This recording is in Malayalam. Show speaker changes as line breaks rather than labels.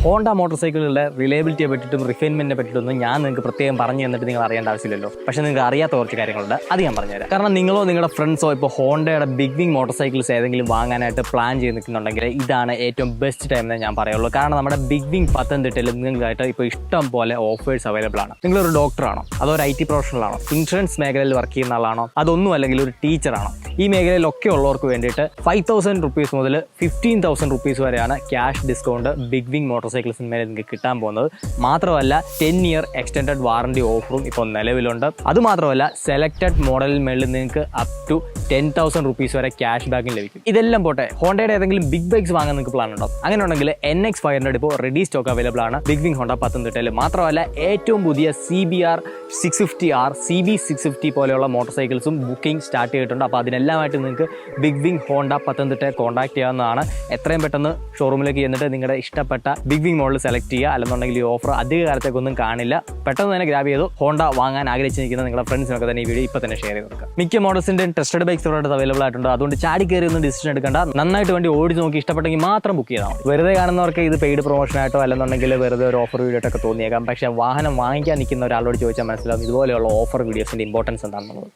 ഹോണ്ട മോട്ടോർ സൈക്കിളുകളുടെ റിലയബിലിറ്റിയെ പറ്റിയിട്ടും റിഫൈൻമെന്റിനെ പറ്റിയിട്ടൊന്നും ഞാൻ നിങ്ങൾക്ക് പ്രത്യേകം പറഞ്ഞു തന്നിട്ട് നിങ്ങൾ അറിയേണ്ട ആവശ്യമില്ലല്ലോ. പക്ഷേ നിങ്ങൾക്ക് അറിയാത്ത കുറച്ച് കാര്യങ്ങളുണ്ട്, അത് ഞാൻ പറഞ്ഞുതരാം. കാരണം നിങ്ങളോ നിങ്ങളുടെ ഫ്രണ്ട്സോ ഇപ്പോൾ ഹോണ്ടയുടെ ബിഗ് വിങ് മോട്ടോർ സൈക്കിൾസ് ഏതെങ്കിലും വാങ്ങാനായിട്ട് പ്ലാൻ ചെയ്ത് നിൽക്കുന്നുണ്ടെങ്കിൽ ഇതാണ് ഏറ്റവും ബെസ്റ്റ് ടൈം എന്ന് ഞാൻ പറയുള്ളൂ. കാരണം നമ്മുടെ ബിഗ് വിങ് പത്തനംതിട്ടയിൽ നിങ്ങൾക്കായിട്ട് ഇപ്പോൾ ഇഷ്ടം പോലെ ഓഫേഴ്സ് അവൈലബിൾ ആണ്. നിങ്ങളൊരു ഡോക്ടറാണോ, അതോ ഒരു IT പ്രൊഫഷണലാണോ, ഇൻഷുറൻസ് മേഖലയിൽ വർക്ക് ചെയ്യുന്ന ആളാണോ, അതൊന്നും അല്ലെങ്കിൽ ഒരു ടീച്ചറാണോ, ഈ മേഖലയിലൊക്കെ ഉള്ളവർക്ക് വേണ്ടിയിട്ട് 5,000 rupees മുതൽ 15,000 rupees വരെയാണ് cash discount big wing motor സൈക്കിൾസിന്മേൽ നിങ്ങൾക്ക് കിട്ടാൻ പോകുന്നത്. മാത്രമല്ല 10 year എക്സ്റ്റൻഡഡ് വാറണ്ടി ഓഫറും ഇപ്പോൾ നിലവിലുണ്ട്. അതുമാത്രമല്ല സെലക്റ്റഡ് മോഡലിൽ മേളിൽ നിങ്ങൾക്ക് അപ് ടു 10,000 rupees വരെ ക്യാഷ് ബാക്കും ലഭിക്കും. ഇതെല്ലാം പോട്ടെ, ഹോണ്ടയുടെ ഏതെങ്കിലും ബിഗ് ബൈക്സ് വാങ്ങാൻ നിങ്ങൾക്ക് പ്ലാൻ ഉണ്ടോ? അങ്ങനെ ഉണ്ടെങ്കിൽ NX500 ഇപ്പോൾ റെഡി സ്റ്റോക്ക് അവൈലബിൾ ആണ് ബിഗ് വിങ് ഹോണ്ട പത്തനംതിട്ടയിൽ. മാത്രമല്ല ഏറ്റവും പുതിയ CBR 650R CB 650 പോലെയുള്ള മോട്ടോർ സൈക്കിൾസും ബുക്കിംഗ് സ്റ്റാർട്ട് ചെയ്തിട്ടുണ്ട്. അപ്പോൾ അതിനെല്ലാമായിട്ട് നിങ്ങൾക്ക് ബിഗ് വിങ് ഹോണ്ട പത്തനംതിട്ടയെ കോൺടാക്ട് ചെയ്യാവുന്നതാണ്. എത്രയും പെട്ടെന്ന് ഷോറൂമിലേക്ക് ചെന്നിട്ട് നിങ്ങളുടെ ഇഷ്ടപ്പെട്ട ബിഗ് വിങ് മോഡൽ സെലക്ട് ചെയ്യുക. അല്ലെന്നുണ്ടെങ്കിൽ ഈ ഓഫർ അധിക കാലത്തേക്കൊന്നും കാണില്ല. പെട്ടെന്ന് തന്നെ ഗ്രാബ് ചെയ്തു ഹോണ്ട വാങ്ങാൻ ആഗ്രഹിച്ചിരിക്കുന്ന നിങ്ങളുടെ ഫ്രണ്ട്സിനൊക്കെ തന്നെ ഈ വീഡിയോ ഇപ്പോൾ തന്നെ ഷെയർ ചെയ്ത് കൊടുക്കുക. മിക്ക മോഡൽസിൻ്റെയും ടെസ്റ്റഡ് ബൈക്സ് അവൈലബിൾ ആയിട്ടുണ്ട്. അതുകൊണ്ട് ചാടി കയറി ഒന്നും ഡിസിഷൻ എടുക്കേണ്ട. നന്നായിട്ട് വണ്ടി ഓടിച്ച് നോക്കി ഇഷ്ടപ്പെട്ടെങ്കിൽ മാത്രം ബുക്ക് ചെയ്താൽ മതി. വെറുതെ കാണുന്നവർക്ക് ഇത് പെയ്ഡ് പ്രൊമോഷൻ ആയിട്ടോ അല്ലെന്നുണ്ടെങ്കിൽ വെറുതെ ഒരു ഓഫർ വീഡിയോ ഒക്കെ തോന്നിയേക്കാം. പക്ഷേ വാഹനം വാങ്ങിക്കാൻ നിൽക്കുന്ന ഒരാളോട് ചോദിച്ചാൽ മനസ്സിലാവും ഇതുപോലെയുള്ള ഓഫർ വീഡിയോസിൻ്റെ ഇമ്പോർട്ടൻസ് എന്താണെന്നുള്ളത്.